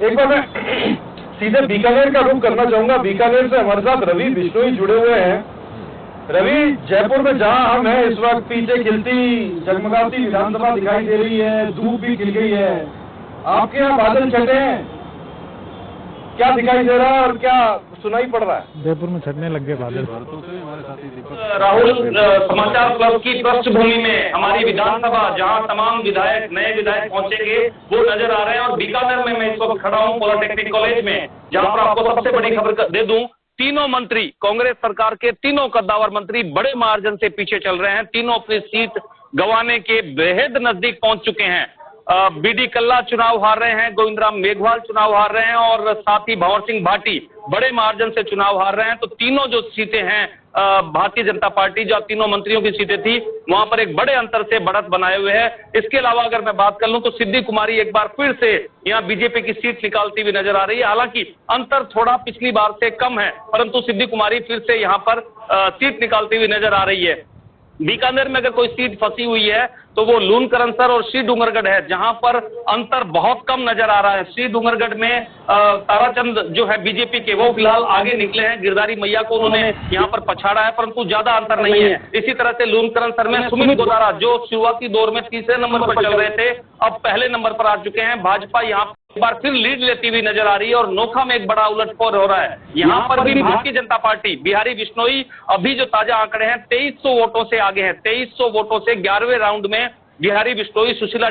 एक बार मैं सीधे बीकानेर का रुख करना चाहूंगा। बीकानेर से हमारे साथ रवि बिश्नोई जुड़े हुए हैं। रवि, जयपुर में जहां हम हैं इस वक्त पीछे खिलती जगमगाती विधानसभा दिखाई दे रही है, धूप भी खिल गई है। आपके यहाँ बादल छटे हैं, क्या दिखाई दे रहा है और क्या सुनाई पड़ रहा है? जयपुर में छटने लग गए बादल। राहुल, समाचार क्लब की पृष्ठभूमि में हमारी विधानसभा जहां तमाम विधायक नए विधायक पहुंचेंगे वो नजर आ रहे हैं। और बीकानेर में मैं इस वक्त खड़ा हूं पॉलिटेक्निक कॉलेज में, जहां पर आपको सबसे बड़ी खबर दे दूं, तीनों मंत्री, कांग्रेस सरकार के तीनों कद्दावर मंत्री बड़े मार्जिन से पीछे चल रहे हैं। तीनों अपनी सीट गंवाने के बेहद नजदीक पहुंच चुके हैं। बीडी कल्ला चुनाव हार रहे हैं, गोविंदराम मेघवाल चुनाव हार रहे हैं और साथ ही भंवर सिंह भाटी बड़े मार्जिन से चुनाव हार रहे हैं। तो तीनों जो सीटें हैं भारतीय जनता पार्टी, जो तीनों मंत्रियों की सीटें थी, वहां पर एक बड़े अंतर से बढ़त बनाए हुए है। इसके अलावा अगर मैं बात कर लूं तो सिद्धि कुमारी एक बार फिर से यहां बीजेपी की सीट निकालती हुई नजर आ रही है। हालांकि अंतर थोड़ा पिछली बार से कम है, परंतु सिद्धि कुमारी फिर से यहां पर सीट निकालती हुई नजर आ रही है। बीकानेर में अगर कोई सीट फंसी हुई है तो वो लूनकरनसर और श्री डूंगरगढ़ है, जहां पर अंतर बहुत कम नजर आ रहा है। श्री डूंगरगढ़ में ताराचंद जो है बीजेपी के, वो फिलहाल आगे निकले हैं। गिरधारी मैया को उन्होंने यहां पर पछाड़ा है, परंतु ज्यादा अंतर नहीं है। इसी तरह से लूनकरनसर में सुमित गोदारा, जो शुरुआती दौर में तीसरे नंबर पर चल रहे थे, अब पहले नंबर पर आ चुके हैं। भाजपा यहाँ एक बार फिर लीड लेती हुई नजर आ रही है और नोखा में एक बड़ा उलटफेर हो रहा है। यहाँ पर भी भारतीय जनता पार्टी, बिहारी बिश्नोई अभी जो ताजा आंकड़े हैं 2300 वोटों से आगे हैं। 2300 वोटों से 11वें राउंड में बिहारी बिश्नोई सुशीला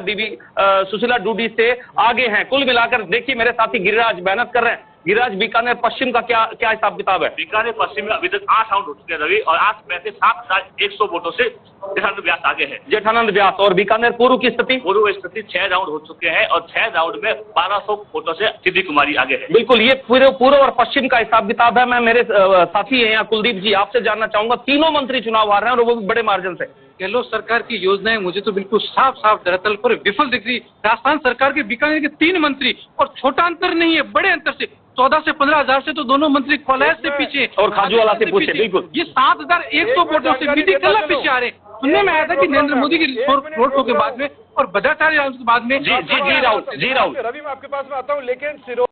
डूडी से आगे हैं। कुल मिलाकर देखिए, मेरे साथी गिरिराज मेहनत कर रहे हैं। गिरिराज, बीकानेर पश्चिम का क्या हिसाब किताब है? बीकानेर पश्चिम में अभी तक 8 राउंड हो चुके हैं रवि, और 8 में से 7,100 वोटों से जेठानंद व्यास आगे है। जेठानंद व्यास। और बीकानेर पूर्व की स्थिति? पूर्व स्थिति 6 राउंड हो चुके हैं और 6 राउंड में 1200 वोटों से सिद्धि कुमारी आगे है। बिल्कुल, ये पूर्व और पश्चिम का हिसाब किताब है। मैं मेरे साथी हैं यहाँ कुलदीप जी, आपसे जानना चाहूंगा, तीनों मंत्री चुनाव हार रहे हैं और वो भी बड़े मार्जिन से। गहलोत सरकार की योजनाएं मुझे तो बिल्कुल साफ साफ धरातल पर विफल दिख रही। राजस्थान सरकार के बीकानेर के 3 मंत्री, और छोटा अंतर नहीं है, बड़े अंतर से 14 से 15,000 से तो दोनों मंत्री कोलायत से पीछे और खाजूवाला से पीछे। बिल्कुल, ये 7,100 वोटों से बीडी कल्ला पीछे आ रहे हैं। सुनने में आया था कि नरेंद्र मोदी की रोड शो के बाद में और भद्राचार्य के बाद में जी राहुल। रवि, मैं आपके पास में आता हूँ, लेकिन